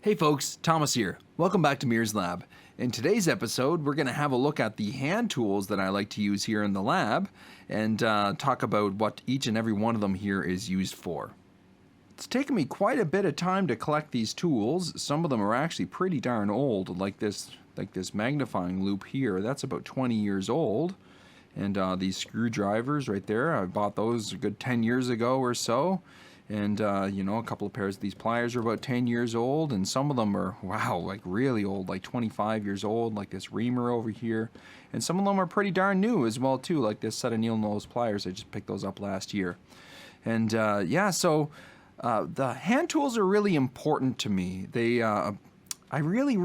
Hey folks, Thomas here. Welcome back to Mears Lab. In today's episode, we're going to have a look at the hand tools that I like to use here in the lab and talk about what each and every one of them here is used for. It's taken me quite a bit of time to collect these tools. Some of them are actually pretty darn old, like this magnifying loupe here. That's about 20 years old. And these screwdrivers right there, I bought those a good 10 years ago or so. And, a couple of pairs of these pliers are about 10 years old, and some of them are, wow, like really old, like 25 years old, like this reamer over here. And some of them are pretty darn new as well, too, like this set of needle nose pliers. I just picked those up last year. And, so the hand tools are really important to me. They, I really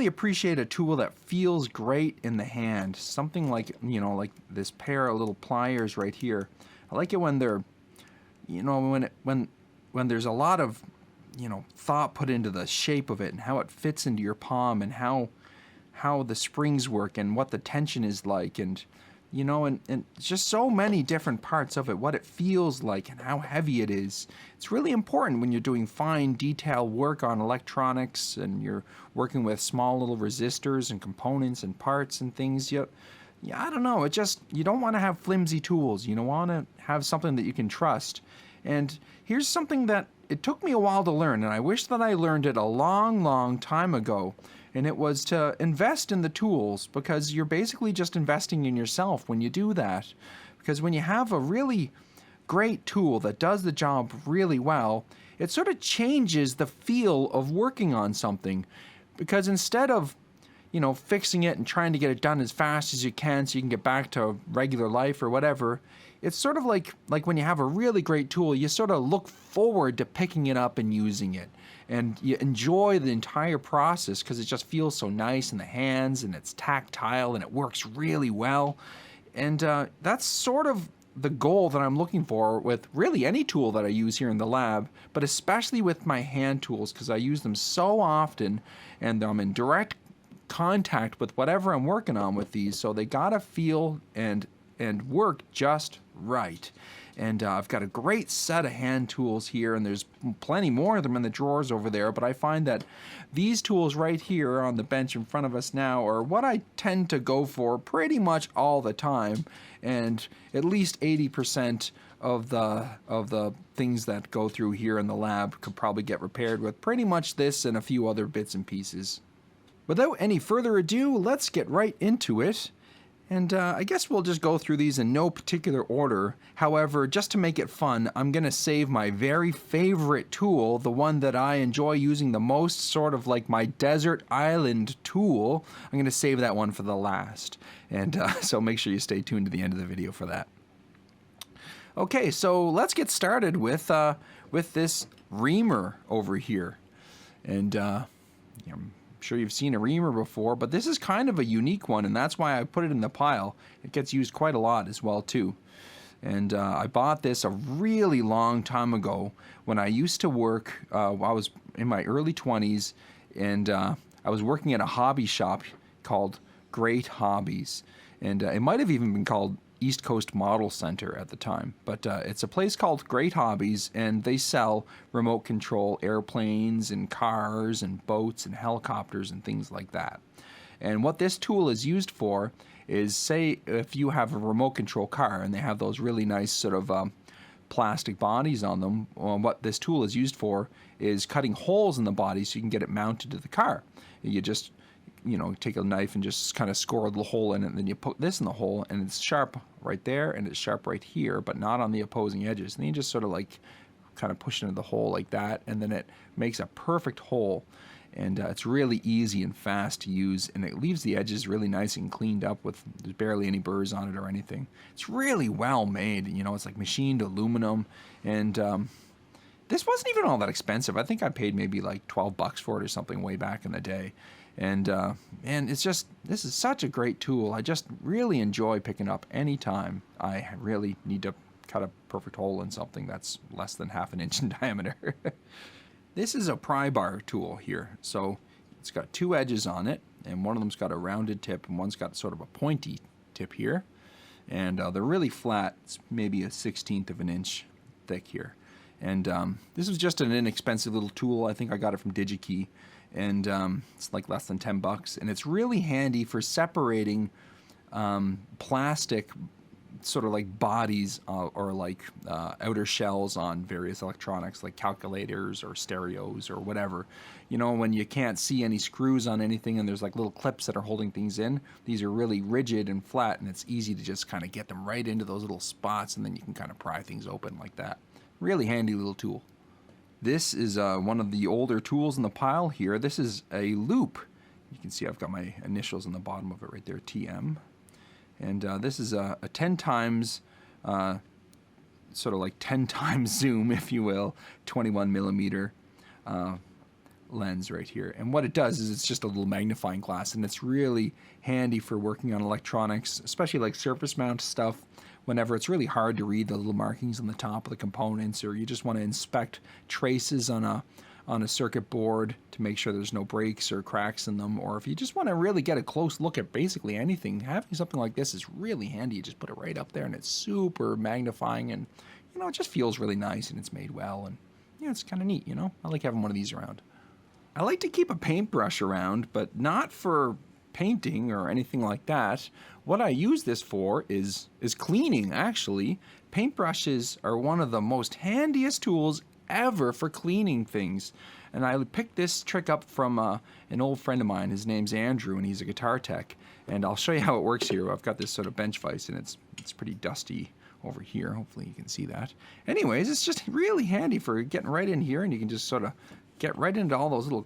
appreciate a tool that feels great in the hand. Something like, like this pair of little pliers right here. I like it when they're when there's a lot of, thought put into the shape of it and how it fits into your palm and how the springs work and what the tension is like and just so many different parts of it, what it feels like and how heavy it is. It's really important when you're doing fine detail work on electronics and you're working with small little resistors and components and parts and things. I don't know. You don't want to have flimsy tools. You don't want to have something that you can trust. And here's something that it took me a while to learn, and I wish that I learned it a long time ago. And it was to invest in the tools, because you're basically just investing in yourself when you do that. Because when you have a really great tool that does the job really well, it sort of changes the feel of working on something. Because instead of fixing it and trying to get it done as fast as you can so you can get back to regular life or whatever, it's sort of like when you have a really great tool, you sort of look forward to picking it up and using it. And you enjoy the entire process because it just feels so nice in the hands and it's tactile and it works really well. And that's sort of the goal that I'm looking for with really any tool that I use here in the lab, but especially with my hand tools because I use them so often and I'm in direct contact with whatever I'm working on with these, so they gotta feel and work just right. And I've got a great set of hand tools here, and there's plenty more of them in the drawers over there, but I find that these tools right here on the bench in front of us now are what I tend to go for pretty much all the time, and at least 80% of the things that go through here in the lab could probably get repaired with pretty much this and a few other bits and pieces. Without any further ado, let's get right into it. And I guess we'll just go through these in no particular order. However, just to make it fun, I'm going to save my very favorite tool, the one that I enjoy using the most, sort of like my desert island tool. I'm going to save that one for the last. And so make sure you stay tuned to the end of the video for that. Okay, so let's get started with this reamer over here. And I'm sure you've seen a reamer before, but this is kind of a unique one, and that's why I put it in the pile. It gets used quite a lot as well too. And I bought this a really long time ago when I used to work. I was in my early 20s, and I was working at a hobby shop called Great Hobbies, and it might have even been called East Coast Model Center at the time, but it's a place called Great Hobbies, and they sell remote control airplanes and cars and boats and helicopters and things like that. And what this tool is used for is, say if you have a remote control car and they have those really nice sort of plastic bodies on them, what this tool is used for is cutting holes in the body so you can get it mounted to the car. You just take a knife and just kind of score the hole in it, and then you put this in the hole, and it's sharp right there, and it's sharp right here, but not on the opposing edges. And then you just sort of like kind of push into the hole like that, and then it makes a perfect hole. And it's really easy and fast to use, and it leaves the edges really nice and cleaned up with there's barely any burrs on it or anything. It's really well made. It's like machined aluminum, and this wasn't even all that expensive. I think I paid maybe like $12 for it or something way back in the day. And this is such a great tool. I just really enjoy picking up any time I really need to cut a perfect hole in something that's less than half an inch in diameter. This is a pry bar tool here. So it's got two edges on it, and one of them's got a rounded tip, and one's got sort of a pointy tip here. And they're really flat. It's maybe a 1/16 of an inch thick here. And this was just an inexpensive little tool. I think I got it from DigiKey, and it's like less than $10, and it's really handy for separating plastic sort of like bodies or like outer shells on various electronics like calculators or stereos or whatever. You know, when you can't see any screws on anything and there's like little clips that are holding things in, these are really rigid and flat, and it's easy to just kind of get them right into those little spots, and then you can kind of pry things open like that. Really handy little tool. This is one of the older tools in the pile here. This is a loop. You can see I've got my initials on the bottom of it right there, TM. And this is a 10 times, sort of like 10 times zoom, if you will, 21 millimeter lens right here. And what it does is it's just a little magnifying glass, and it's really handy for working on electronics, especially like surface mount stuff, whenever it's really hard to read the little markings on the top of the components, or you just want to inspect traces on a circuit board to make sure there's no breaks or cracks in them, or if you just want to really get a close look at basically anything, having something like this is really handy. You just put it right up there and it's super magnifying, and you know, it just feels really nice, and it's made well, and yeah, it's kind of neat, you know. I like having one of these around. I like to keep a paintbrush around, but not for painting or anything like that. What I use this for is cleaning, actually. Paintbrushes are one of the most handiest tools ever for cleaning things, and I picked this trick up from an old friend of mine. His name's Andrew, and he's a guitar tech, and I'll show you how it works here. I've got this sort of bench vise, and it's pretty dusty over here. Hopefully you can see that. Anyways, it's just really handy for getting right in here, and you can just sort of get right into all those little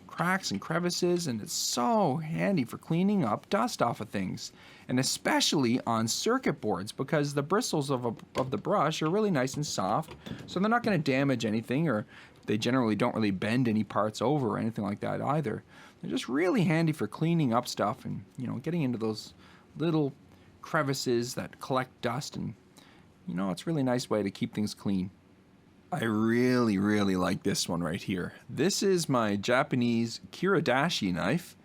cracks and crevices, and it's so handy for cleaning up dust off of things, and especially on circuit boards, because the bristles of the brush are really nice and soft, so they're not going to damage anything, or they generally don't really bend any parts over or anything like that either. They're just really handy for cleaning up stuff, and you know, getting into those little crevices that collect dust, and you know, it's a really nice way to keep things clean. I really, really like this one right here. This is my Japanese kiradashi knife,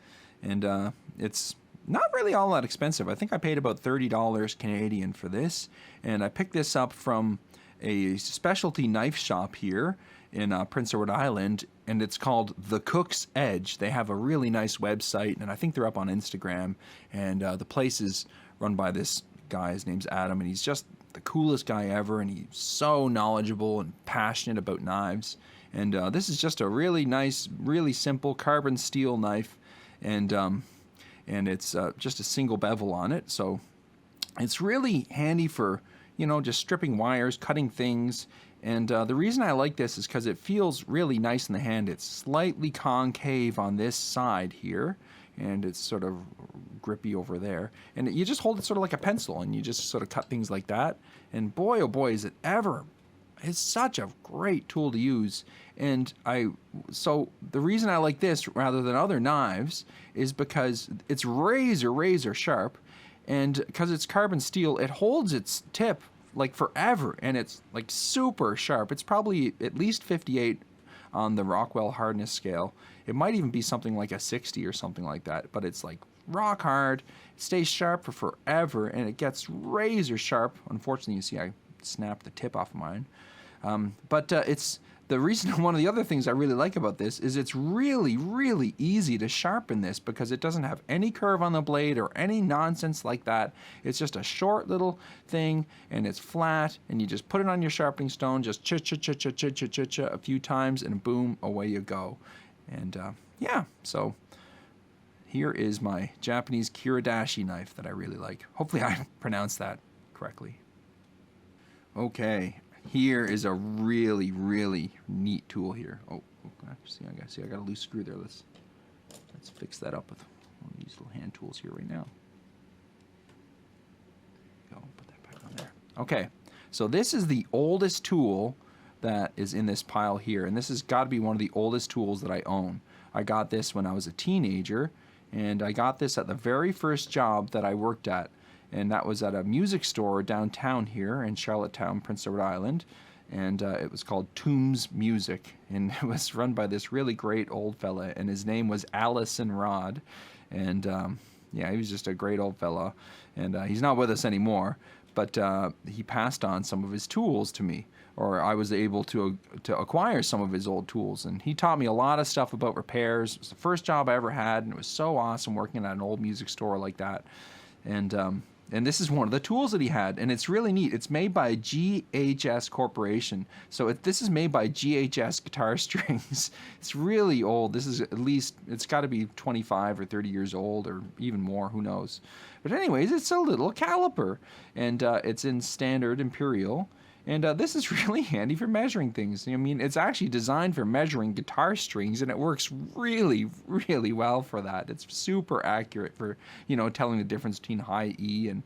and it's not really all that expensive. I think I paid about $30 Canadian for this, and I picked this up from a specialty knife shop here in Prince Edward Island, and it's called The Cook's Edge. They have a really nice website, and I think they're up on Instagram, and the place is run by this guy. His name's Adam, and he's just the coolest guy ever, and he's so knowledgeable and passionate about knives. And this is just a really nice, really simple carbon steel knife, and it's just a single bevel on it, so it's really handy for, you know, just stripping wires, cutting things. And the reason I like this is because it feels really nice in the hand. It's slightly concave on this side here, and it's sort of grippy over there, and you just hold it sort of like a pencil, and you just sort of cut things like that, and boy, oh boy, is it ever. It's such a great tool to use. And so the reason I like this rather than other knives is because it's razor sharp, and because it's carbon steel, it holds its tip like forever, and it's like super sharp. It's probably at least 58 on the Rockwell hardness scale. It might even be something like a 60 or something like that, but it's like rock hard. It stays sharp for forever, and it gets razor sharp. Unfortunately, you see I snapped the tip off of mine. But it's the reason. One of the other things I really like about this is it's really easy to sharpen this, because it doesn't have any curve on the blade or any nonsense like that. It's just a short little thing, and it's flat, and you just put it on your sharpening stone, just cha a few times, and boom, away you go. And yeah, so here is my Japanese kiradashi knife that I really like. Hopefully I pronounced that correctly. Okay, here is a really neat tool here. Oh, I got a loose screw there. Let's fix that up with one of these little hand tools here right now. Go, put that back on there. Okay, so this is the oldest tool that is in this pile here, and this has got to be one of the oldest tools that I own. I got this when I was a teenager, and I got this at the very first job that I worked at, and that was at a music store downtown here in Charlottetown, Prince Edward Island, and it was called Toombs Music, and it was run by this really great old fella, and his name was Allison Rod, and yeah, he was just a great old fella, and he's not with us anymore, but he passed on some of his tools to me, or I was able to acquire some of his old tools, and he taught me a lot of stuff about repairs. It was the first job I ever had, and it was so awesome working at an old music store like that. And this is one of the tools that he had, and it's really neat. It's made by GHS Corporation. So this is made by GHS Guitar Strings. It's really old. This is at least, it's got to be 25 or 30 years old, or even more, who knows. But anyways, it's a little caliper, and it's in standard imperial. And this is really handy for measuring things. I mean, it's actually designed for measuring guitar strings, and it works really, really well for that. It's super accurate for, telling the difference between high E and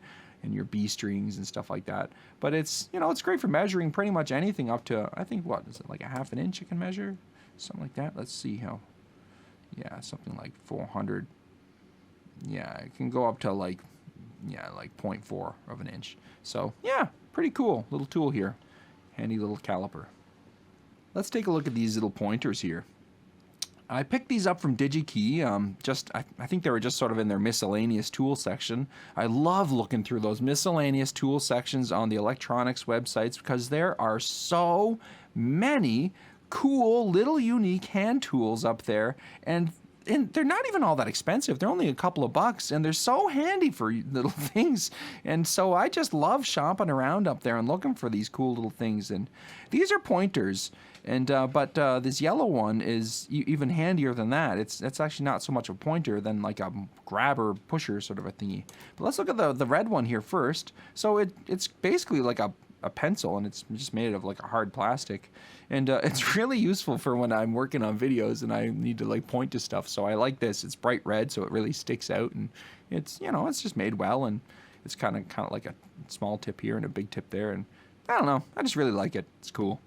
your B strings and stuff like that. But it's, it's great for measuring pretty much anything up to, I think, what is it, like a half an inch it can measure? Something like that. Let's see how, yeah, something like 400. Yeah, it can go up to like 0.4 of an inch. So, yeah. Pretty cool little tool here. Handy little caliper. Let's take a look at these little pointers here. I picked these up from DigiKey. I think they were just sort of in their miscellaneous tool section. I love looking through those miscellaneous tool sections on the electronics websites because there are so many cool little unique hand tools up there, and they're not even all that expensive. They're only a couple of bucks, and they're so handy for little things. And so I just love shopping around up there and looking for these cool little things. And these are pointers, and but this yellow one is even handier than that. It's actually not so much a pointer than like a grabber pusher sort of a thingy. But let's look at the red one here first. So it's basically like a pencil, and it's just made of like a hard plastic, and it's really useful for when I'm working on videos and I need to like point to stuff. So I like this. It's bright red, so it really sticks out, and it's it's just made well, and it's kind of like a small tip here and a big tip there, and I don't know, I just really like it. It's cool.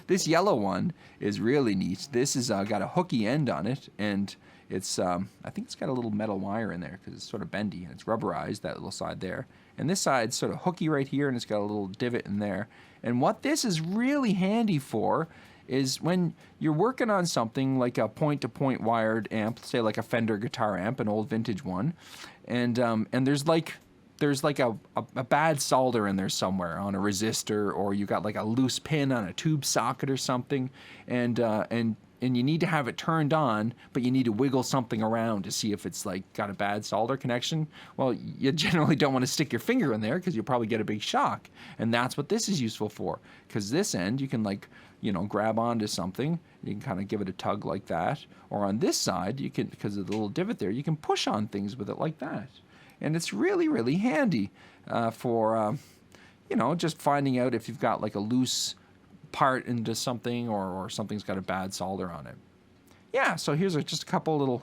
This yellow one is really neat. This is got a hooky end on it, and it's I think it's got a little metal wire in there because it's sort of bendy, and it's rubberized, that little side there. And this side's sort of hooky right here, and it's got a little divot in there. And what this is really handy for is when you're working on something like a point-to-point wired amp, say like a Fender guitar amp, an old vintage one, and there's like a bad solder in there somewhere on a resistor, or you got like a loose pin on a tube socket or something, and you need to have it turned on, but you need to wiggle something around to see if it's like got a bad solder connection. Well, you generally don't want to stick your finger in there because you'll probably get a big shock. And that's what this is useful for, because this end you can like, grab onto something. You can kind of give it a tug like that. Or on this side, you can, because of the little divot there, you can push on things with it like that. And it's really, really handy for, just finding out if you've got like a loose part into something, or something's got a bad solder on it. Yeah, so here's just a couple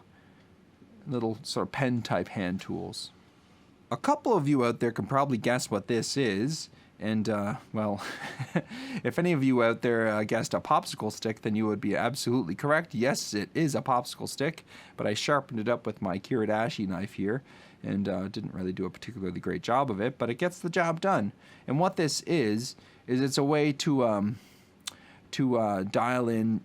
little sort of pen type hand tools. A couple of you out there can probably guess what this is, and well, if any of you out there guessed a popsicle stick, then you would be absolutely correct. Yes, it is a popsicle stick, but I sharpened it up with my Kiradashi knife here, and didn't really do a particularly great job of it, but it gets the job done. And what this is it's a way to dial in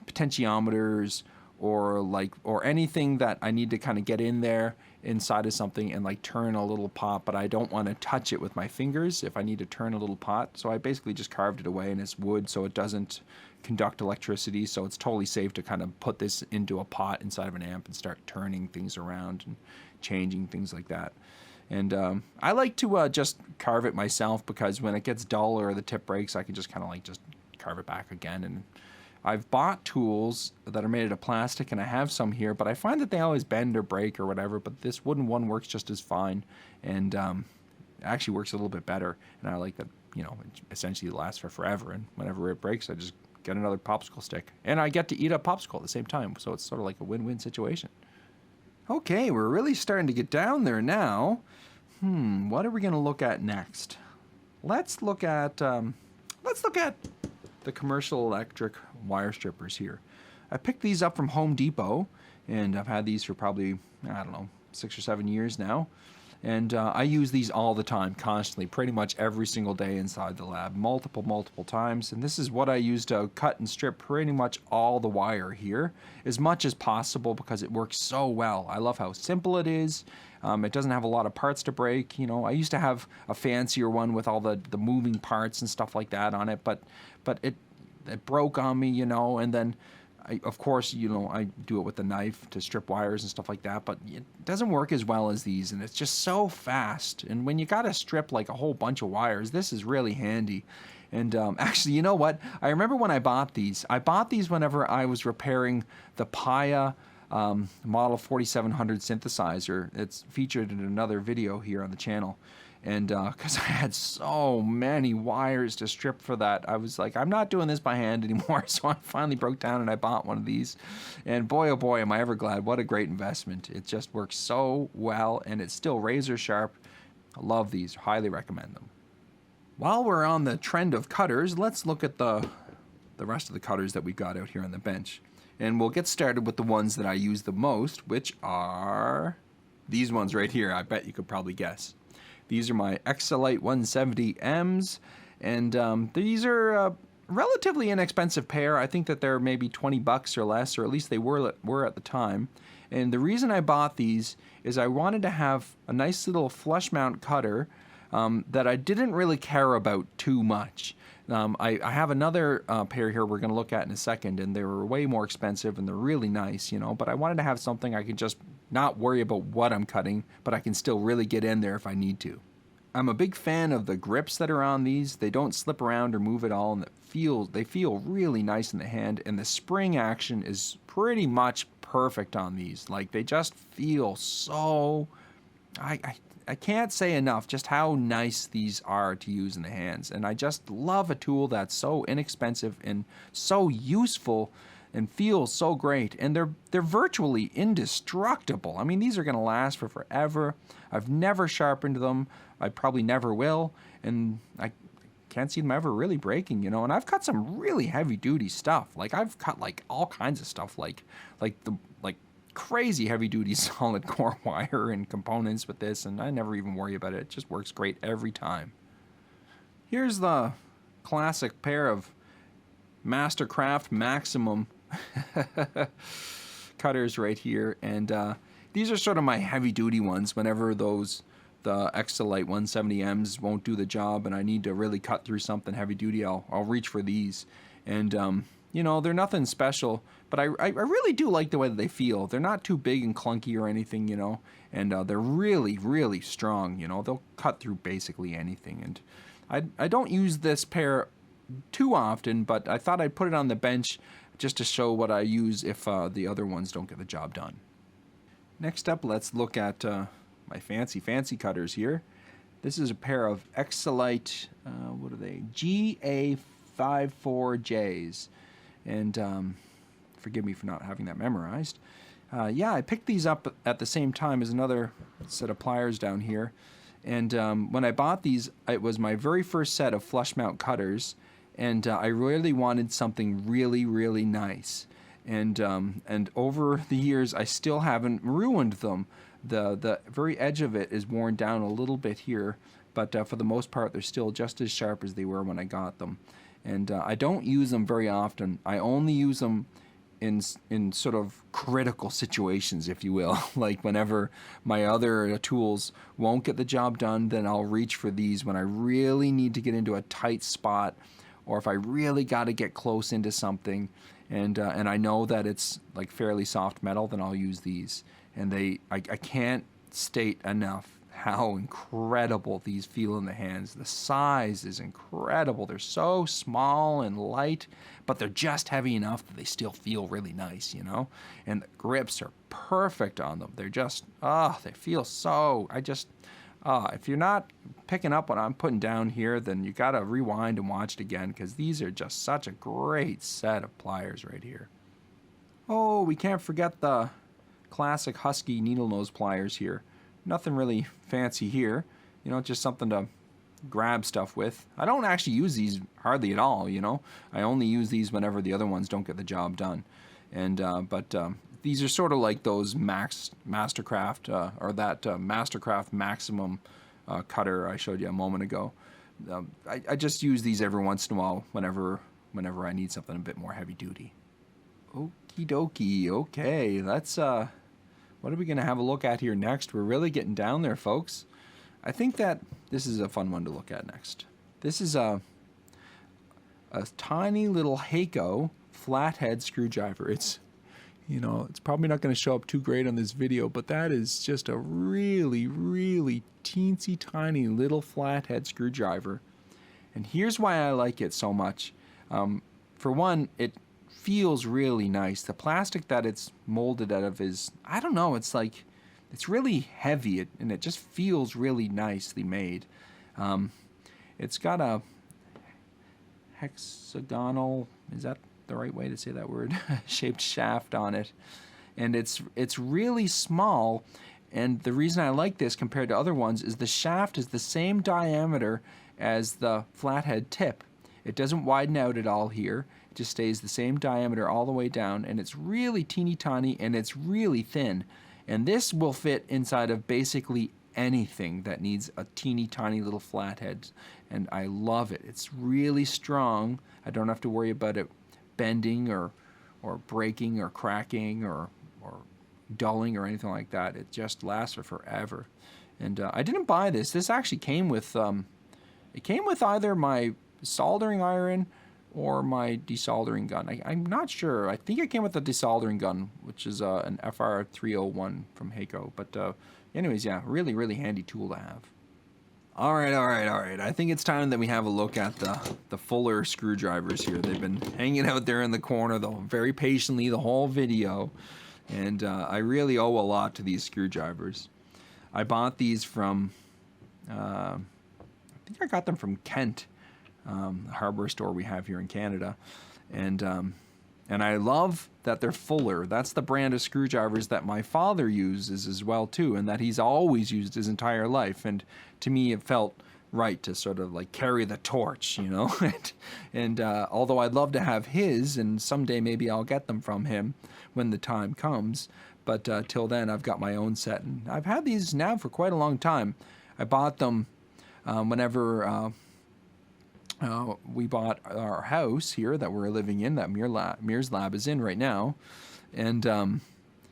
potentiometers, or anything that I need to kind of get in there inside of something and like turn a little pot, but I don't want to touch it with my fingers if I need to turn a little pot. So I basically just carved it away, and it's wood, so it doesn't conduct electricity, so it's totally safe to kind of put this into a pot inside of an amp and start turning things around and changing things like that. And I like to just carve it myself, because when it gets dull or the tip breaks, I can just kind of like just carve it back again. And I've bought tools that are made out of plastic, and I have some here, but I find that they always bend or break or whatever. But this wooden one works just as fine, and it actually works a little bit better. And I like that, it essentially lasts for forever. And whenever it breaks, I just get another popsicle stick, and I get to eat a popsicle at the same time. So it's sort of like a win-win situation. Okay, we're really starting to get down there now. What are we going to look at next? Let's look at the commercial electric wire strippers here. I picked these up from Home Depot, and I've had these for probably, 6 or 7 years now. And I use these all the time, constantly, pretty much every single day inside the lab, multiple times. And this is what I use to cut and strip pretty much all the wire here, as much as possible, because it works so well. I love how simple it is. It doesn't have a lot of parts to break. You know, I used to have a fancier one with all the moving parts and stuff like that on it, but it broke on me, you know, and then of course, you know, I do it with the knife to strip wires and stuff like that, but it doesn't work as well as these, and it's just so fast. And when you got to strip like a whole bunch of wires, this is really handy. And actually, you know what? I remember when I bought these. I bought these whenever I was repairing the Paya Model 4700 synthesizer. It's featured in another video here on the channel. And because I had so many wires to strip for that, I was like, I'm not doing this by hand anymore. So I finally broke down and I bought one of these. And boy, oh boy, am I ever glad. What a great investment. It just works so well, and it's still razor sharp. I love these. Highly recommend them. While we're on the trend of cutters, let's look at the rest of the cutters that we've got out here on the bench. And we'll get started with the ones that I use the most, which are these ones right here. I bet you could probably guess. These are my Exolite 170Ms, and these are a relatively inexpensive pair. I think that they're maybe 20 bucks or less, or at least they were at the time. And the reason I bought these is I wanted to have a nice little flush mount cutter that I didn't really care about too much. I have another pair here we're going to look at in a second, and they were way more expensive, and they're really nice, you know, but I wanted to have something I could just not worry about what I'm cutting, but I can still really get in there if I need to. I'm a big fan of the grips that are on these. They don't slip around or move at all, and they feel really nice in the hand, and the spring action is pretty much perfect on these. Like, they just feel so... I can't say enough just how nice these are to use in the hands, and I just love a tool that's so inexpensive and so useful and feels so great, and they're virtually indestructible. I mean, these are going to last for forever. I've never sharpened them. I probably never will, and I can't see them ever really breaking, you know. And I've cut some really heavy-duty stuff. Like, I've cut like all kinds of stuff, like crazy heavy-duty solid core wire and components with this, and I never even worry about it. It just works great every time. Here's the classic pair of Mastercraft Maximum cutters right here, and these are sort of my heavy-duty ones. Whenever the Exolite 170Ms won't do the job and I need to really cut through something heavy-duty, I'll reach for these. And you know, they're nothing special, but I really do like the way that they feel. They're not too big and clunky or anything, you know, and they're really, really strong, you know. They'll cut through basically anything. And I don't use this pair too often, but I thought I'd put it on the bench just to show what I use if the other ones don't get the job done. Next up, let's look at my fancy cutters here. This is a pair of Exolite, what are they? GA54Js. And forgive me for not having that memorized. Yeah, I picked these up at the same time as another set of pliers down here. And when I bought these, it was my very first set of flush mount cutters, and I really wanted something really, really nice. And over the years, I still haven't ruined them. The very edge of it is worn down a little bit here, but for the most part, they're still just as sharp as they were when I got them. And I don't use them very often. I only use them in sort of critical situations, if you will. Like whenever my other tools won't get the job done, then I'll reach for these when I really need to get into a tight spot, or if I really got to get close into something, and I know that it's like fairly soft metal, then I'll use these. And I can't state enough how incredible these feel in the hands. The size is incredible. They're so small and light, but they're just heavy enough that they still feel really nice, you know? And the grips are perfect on them. They're just, they feel so, if you're not picking up what I'm putting down here, then you gotta rewind and watch it again, because these are just such a great set of pliers right here. Oh, we can't forget the classic Husky needle nose pliers here. Nothing really fancy here, you know, just something to grab stuff with. I don't actually use these hardly at all, you know. I only use these whenever the other ones don't get the job done. And but these are sort of like those Mastercraft or that Mastercraft Maximum cutter I showed you a moment ago. I just use these every once in a while whenever I need something a bit more heavy duty. Okie dokie. Okay, that's what are we gonna have a look at here next? We're really getting down there, folks. I think that this is a fun one to look at next. This is a tiny little Heiko flathead screwdriver. It's, you know, it's probably not going to show up too great on this video, but that is just a really, really teensy tiny little flathead screwdriver. And here's why I like it so much. For one, it feels really nice. The plastic that it's molded out of is, I don't know, it's like, it's really heavy and it just feels really nicely made. It's got a hexagonal, is that the right way to say that word, shaped shaft on it, and it's really small. And the reason I like this compared to other ones is the shaft is the same diameter as the flathead tip. It doesn't widen out at all here. It just stays the same diameter all the way down, and it's really teeny tiny and it's really thin. And this will fit inside of basically anything that needs a teeny tiny little flathead, and I love it. It's really strong. I don't have to worry about it bending or breaking or cracking or dulling or anything like that. It just lasts for forever. And I didn't buy this. This actually came with it came with either my soldering iron or my desoldering gun. I'm not sure. I think it came with the desoldering gun, which is an FR301 from Heiko. But anyways, yeah, really, really handy tool to have. All right. I think it's time that we have a look at the Fuller screwdrivers here. They've been hanging out there in the corner very patiently the whole video, and I really owe a lot to these screwdrivers. I bought these from, I think I got them from Kent, the hardware store we have here in Canada, and I love that they're Fuller. That's the brand of screwdrivers that my father uses as well too, and that he's always used his entire life. And to me, it felt right to sort of like carry the torch, you know. and although I'd love to have his, and someday maybe I'll get them from him when the time comes. But till then, I've got my own set, and I've had these now for quite a long time. I bought them whenever we bought our house here that we're living in, that Mears Lab is in right now, and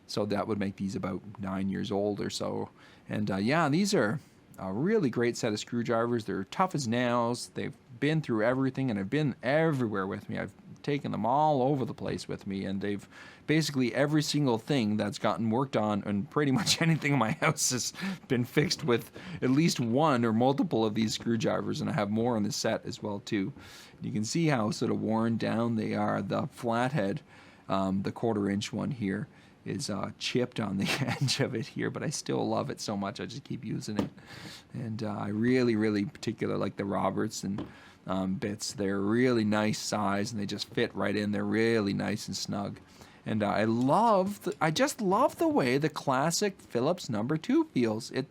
so that would make these about 9 years old or so. And yeah, these are a really great set of screwdrivers. They're tough as nails. They've been through everything and have been everywhere with me. I've taken them all over the place with me, and they've basically every single thing that's gotten worked on, and pretty much anything in my house has been fixed with at least one or multiple of these screwdrivers, and I have more on the set as well too. You can see how sort of worn down they are. The flathead, the 1/4-inch one here, is chipped on the edge of it here, but I still love it so much I just keep using it. And I really, really particular like the Robertson bits. They're really nice size and they just fit right in. They're really nice and snug. And I just love the way the classic Phillips number 2 feels. It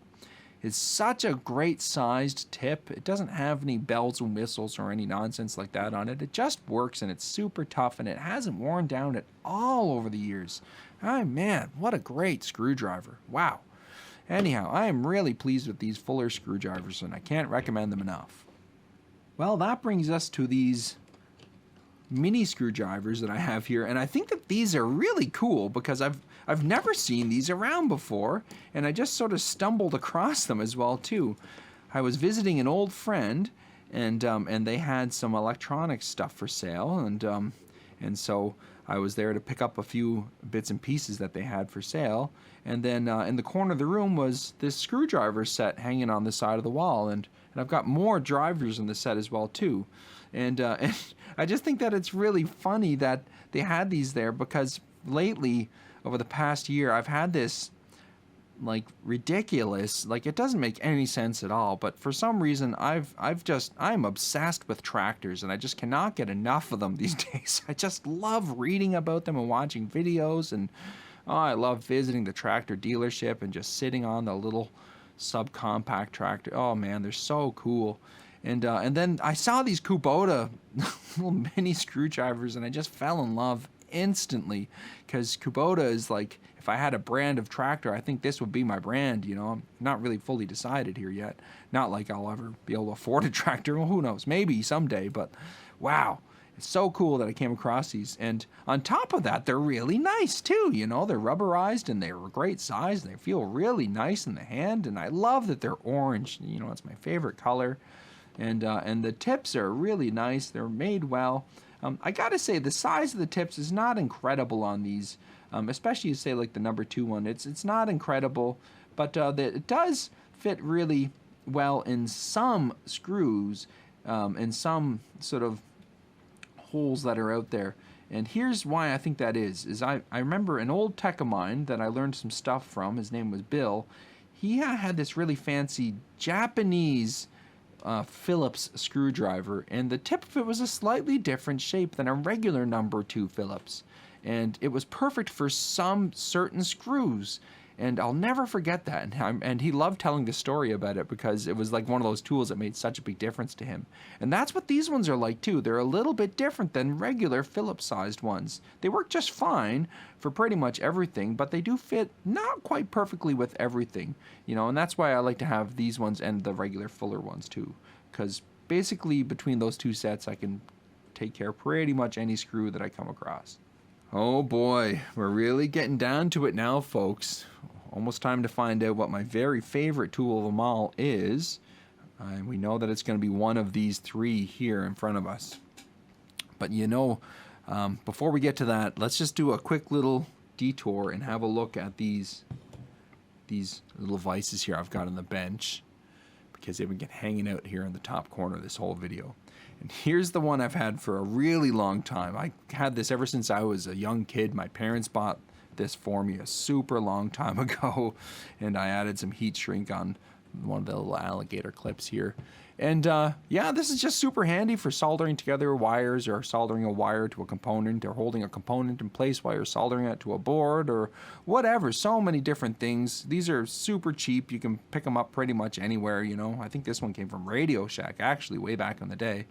is such a great sized tip. It doesn't have any bells and whistles or any nonsense like that on it. It just works, and it's super tough, and it hasn't worn down at all over the years. Oh man, what a great screwdriver. Wow. Anyhow, I am really pleased with these Fuller screwdrivers, and I can't recommend them enough. Well, that brings us to these mini screwdrivers that I have here, and I think that these are really cool because I've never seen these around before, and I just sort of stumbled across them as well too. I was visiting an old friend, and they had some electronic stuff for sale, and so I was there to pick up a few bits and pieces that they had for sale, and then in the corner of the room was this screwdriver set hanging on the side of the wall, and I've got more drivers in the set as well too. And I just think that it's really funny that they had these there, because lately, over the past year, I've had this like ridiculous, like it doesn't make any sense at all, but for some reason I'm obsessed with tractors, and I just cannot get enough of them these days. I just love reading about them and watching videos, and I love visiting the tractor dealership and just sitting on the little subcompact tractor. Oh man, they're so cool. And then I saw these Kubota little mini screwdrivers, and I just fell in love instantly, because Kubota is like, if I had a brand of tractor, I think this would be my brand. You know, I'm not really fully decided here yet. Not like I'll ever be able to afford a tractor. Well, who knows? Maybe someday, but wow. It's so cool that I came across these. And on top of that, they're really nice too. You know, they're rubberized and they're a great size. They feel really nice in the hand. And I love that they're orange. You know, it's my favorite color. And the tips are really nice. They're made well. I gotta say, the size of the tips is not incredible on these, especially say like the number 2 one. It's not incredible, but it does fit really well in some screws, in some sort of holes that are out there. And here's why I think that is I remember an old tech of mine that I learned some stuff from. His name was Bill. He had this really fancy Japanese Phillips screwdriver, and the tip of it was a slightly different shape than a regular number 2 Phillips, and it was perfect for some certain screws. And I'll never forget that. And he loved telling the story about it because it was like one of those tools that made such a big difference to him. And that's what these ones are like too. They're a little bit different than regular Phillips-sized ones. They work just fine for pretty much everything, but they do fit not quite perfectly with everything. You know, and that's why I like to have these ones and the regular Fuller ones too. Because basically between those two sets, I can take care of pretty much any screw that I come across. Oh boy, we're really getting down to it now, folks. Almost time to find out what my very favorite tool of them all is. And we know that it's going to be one of these 3 here in front of us. But you know, before we get to that, let's just do a quick little detour and have a look at these little vices here I've got on the bench, because they've been hanging out here in the top corner of this whole video. And here's the one I've had for a really long time. I had this ever since I was a young kid. My parents bought this for me a super long time ago, and I added some heat shrink on one of the little alligator clips here. And yeah, this is just super handy for soldering together wires, or soldering a wire to a component, or holding a component in place while you're soldering it to a board, or whatever. So many different things. These are super cheap. You can pick them up pretty much anywhere, you know. I think this one came from Radio Shack, actually, way back in the day.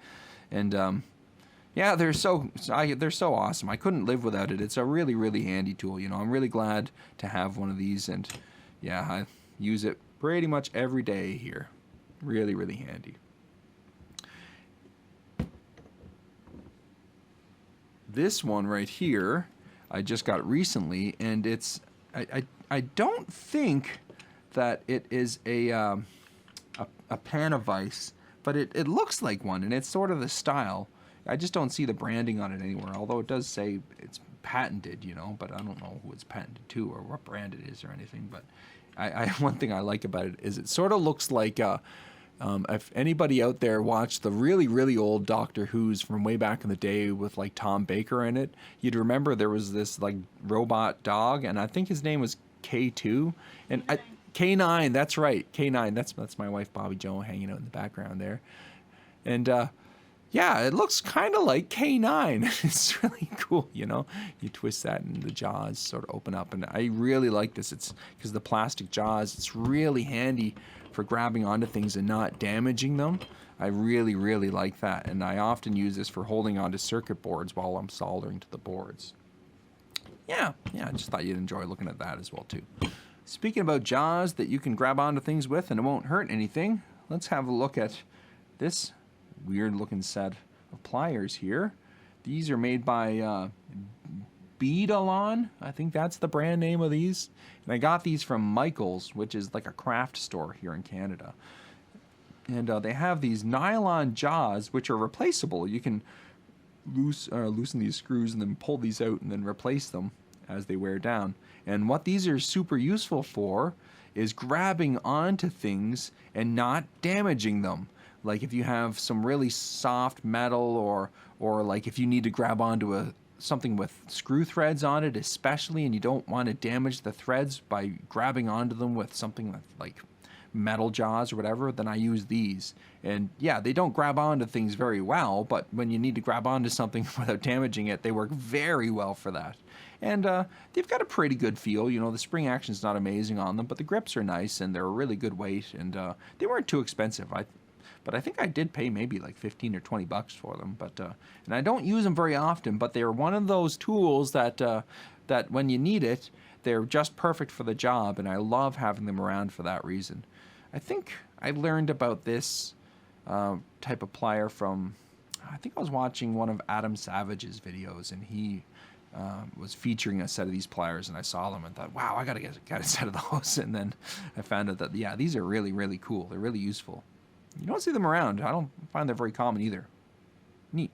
And yeah, they're so awesome. I couldn't live without it. It's a really, really handy tool. You know, I'm really glad to have one of these, and yeah, I use it pretty much every day here. Really, really handy. This one right here, I just got recently, and it's I don't think that it is a Panavice, but it looks like one, and it's sort of the style. I just don't see the branding on it anywhere, although it does say it's patented, you know, but I don't know who it's patented to or what brand it is or anything. But one thing I like about it is it sort of looks like if anybody out there watched the really, really old Doctor Who's from way back in the day with like Tom Baker in it, you'd remember there was this like robot dog, and I think his name was K2, and K9, that's right, K9. That's my wife Bobby Jo hanging out in the background there, and yeah, it looks kind of like K9. It's really cool, you know. You twist that and the jaws sort of open up, and I really like this. It's because the plastic jaws, it's really handy for grabbing onto things and not damaging them. I really, really like that, and I often use this for holding onto circuit boards while I'm soldering to the boards. Yeah, I just thought you'd enjoy looking at that as well too. Speaking about jaws that you can grab onto things with and it won't hurt anything, let's have a look at this weird looking set of pliers here. These are made by Beadalon. I think that's the brand name of these. And I got these from Michael's, which is like a craft store here in Canada. And they have these nylon jaws, which are replaceable. You can loosen these screws and then pull these out and then replace them as they wear down. And what these are super useful for is grabbing onto things and not damaging them. Like if you have some really soft metal, or like if you need to grab onto something with screw threads on it especially, and you don't want to damage the threads by grabbing onto them with something like metal jaws or whatever, then I use these. And yeah, they don't grab onto things very well, but when you need to grab onto something without damaging it, they work very well for that. And they've got a pretty good feel. You know, the spring action's not amazing on them, but the grips are nice and they're a really good weight, and they weren't too expensive. I but I think I did pay maybe like 15 or 20 bucks for them. But and I don't use them very often, but they're one of those tools that that when you need it, they're just perfect for the job, and I love having them around for that reason. I think I learned about this type of plier from, I think I was watching one of Adam Savage's videos, and he was featuring a set of these pliers, and I saw them and thought, wow, I gotta get a set of those. And then I found out that, yeah, these are really, really cool. They're really useful. You don't see them around. I don't find they're very common either. Neat.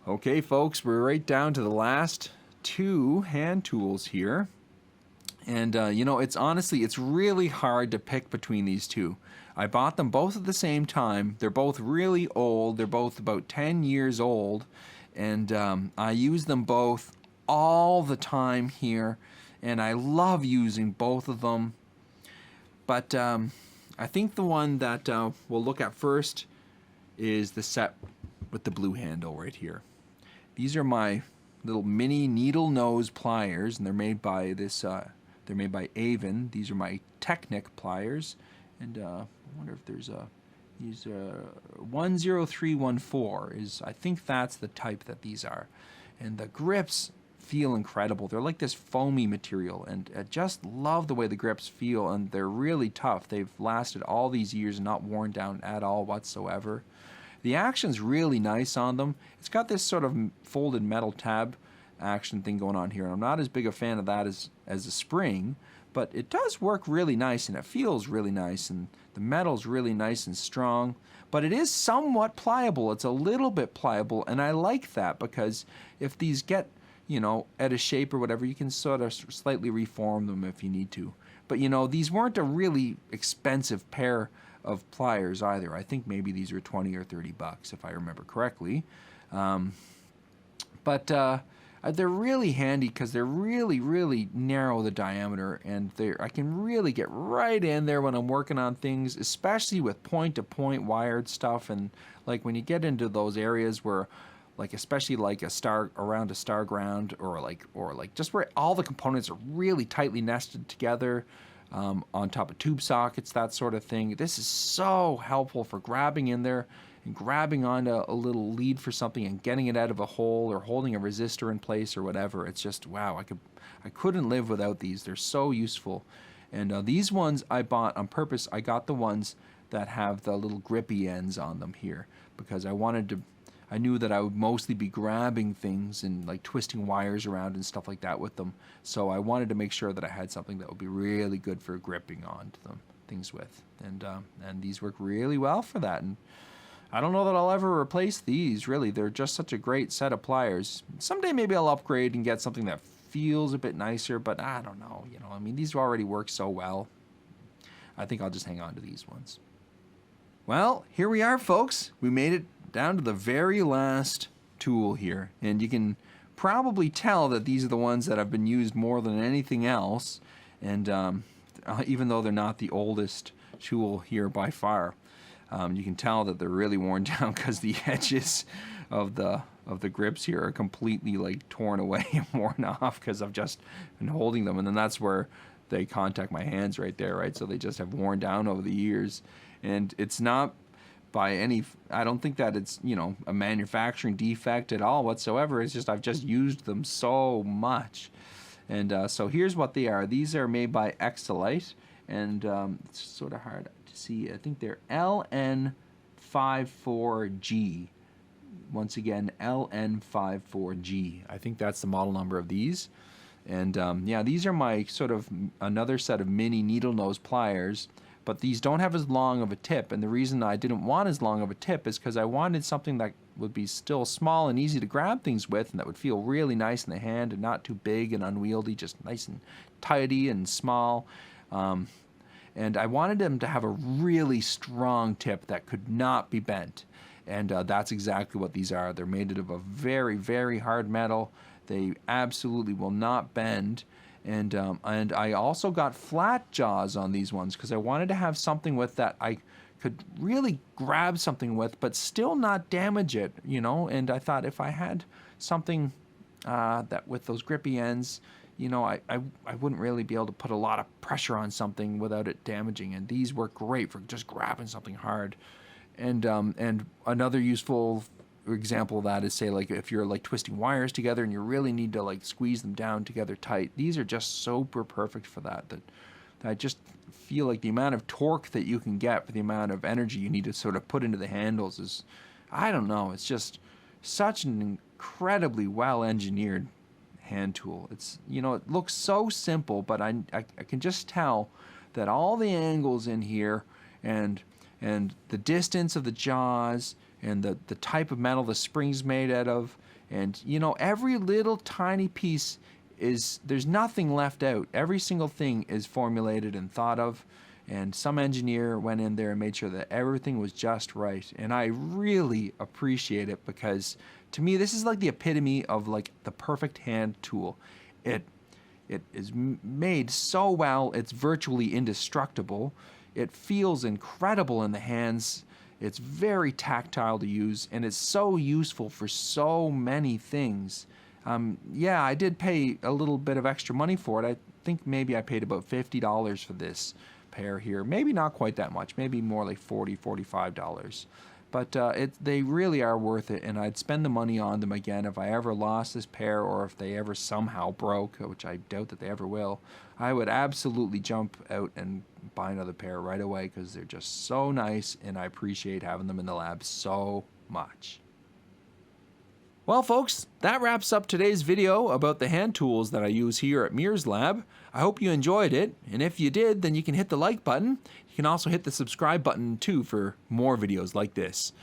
Okay, folks, we're right down to the last two hand tools here. And, you know, it's really hard to pick between these two. I bought them both at the same time. They're both really old. They're both about 10 years old. And I use them both all the time here. And I love using both of them. But I think the one that we'll look at first is the set with the blue handle right here. These are my little mini needle nose pliers, and they're made by this... they're made by Avon. These are my Technic pliers, and I wonder if there's these 10314 is, I think that's the type that these are, and the grips feel incredible. They're like this foamy material, and I just love the way the grips feel, and they're really tough. They've lasted all these years and not worn down at all whatsoever. The action's really nice on them. It's got this sort of folded metal tab action thing going on here, and I'm not as big a fan of that as a spring, but it does work really nice, and it feels really nice, and the metal's really nice and strong, but it is somewhat pliable. It's a little bit pliable, and I like that, because if these get, you know, out of shape or whatever, you can sort of slightly reform them if you need to. But, you know, these weren't a really expensive pair of pliers either. I think maybe these are 20 or 30 bucks if I remember correctly. They're really handy because they're really, really narrow the diameter, and I can really get right in there when I'm working on things, especially with point-to-point wired stuff. And like when you get into those areas where, like especially like around a star ground, or like just where all the components are really tightly nested together, on top of tube sockets, that sort of thing. This is so helpful for grabbing in there and grabbing onto a little lead for something and getting it out of a hole, or holding a resistor in place or whatever. It's just, wow, I couldn't live without these. They're so useful. And these ones I bought on purpose. I got the ones that have the little grippy ends on them here, because I knew that I would mostly be grabbing things and like twisting wires around and stuff like that with them. So I wanted to make sure that I had something that would be really good for gripping onto things with. And these work really well for that. And I don't know that I'll ever replace these, really. They're just such a great set of pliers. Someday maybe I'll upgrade and get something that feels a bit nicer, but I don't know. You know, I mean, these already work so well. I think I'll just hang on to these ones. Well, here we are, folks. We made it down to the very last tool here, and you can probably tell that these are the ones that have been used more than anything else, and even though they're not the oldest tool here by far, you can tell that they're really worn down, because the edges of the grips here are completely like torn away and worn off, because I've just been holding them, and then that's where they contact my hands right there, right? So they just have worn down over the years, and it's not by any, I don't think that it's, you know, a manufacturing defect at all whatsoever. It's just I've just used them so much. And so here's what they are. These are made by Exolite, and it's sort of hard to see. I think they're LN54G. Once again, LN54G. I think that's the model number of these. And yeah, these are my sort of another set of mini needle nose pliers, but these don't have as long of a tip. And the reason I didn't want as long of a tip is because I wanted something that would be still small and easy to grab things with, and that would feel really nice in the hand and not too big and unwieldy, just nice and tidy and small. And I wanted them to have a really strong tip that could not be bent. And that's exactly what these are. They're made out of a very, very hard metal. They absolutely will not bend. And I also got flat jaws on these ones, because I wanted to have something with that I could really grab something with, but still not damage it, you know. And I thought if I had something that with those grippy ends, you know, I wouldn't really be able to put a lot of pressure on something without it damaging. And these work great for just grabbing something hard. And another useful example of that is, say, like if you're like twisting wires together and you really need to like squeeze them down together tight. These are just super perfect for that. That I just feel like the amount of torque that you can get for the amount of energy you need to sort of put into the handles is, I don't know, it's just such an incredibly well engineered hand tool. It's, you know, it looks so simple, but I can just tell that all the angles in here and the distance of the jaws and the type of metal the spring's made out of, and you know, every little tiny piece is, there's nothing left out. Every single thing is formulated and thought of, and some engineer went in there and made sure that everything was just right. And I really appreciate it, because to me this is like the epitome of like the perfect hand tool. It is made so well, it's virtually indestructible. It feels incredible in the hands. It's very tactile to use, and it's so useful for so many things. Yeah, I did pay a little bit of extra money for it. I think maybe I paid about $50 for this pair here. Maybe not quite that much. Maybe more like $40, $45. But they really are worth it, and I'd spend the money on them again if I ever lost this pair, or if they ever somehow broke, which I doubt that they ever will. I would absolutely jump out and buy another pair right away, because they're just so nice, and I appreciate having them in the lab so much. Well, folks, that wraps up today's video about the hand tools that I use here at Mears Lab. I hope you enjoyed it, and if you did, then you can hit the like button. You can also hit the subscribe button too for more videos like this.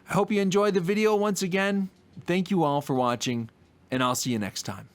I hope you enjoyed the video once again. Thank you all for watching, and I'll see you next time.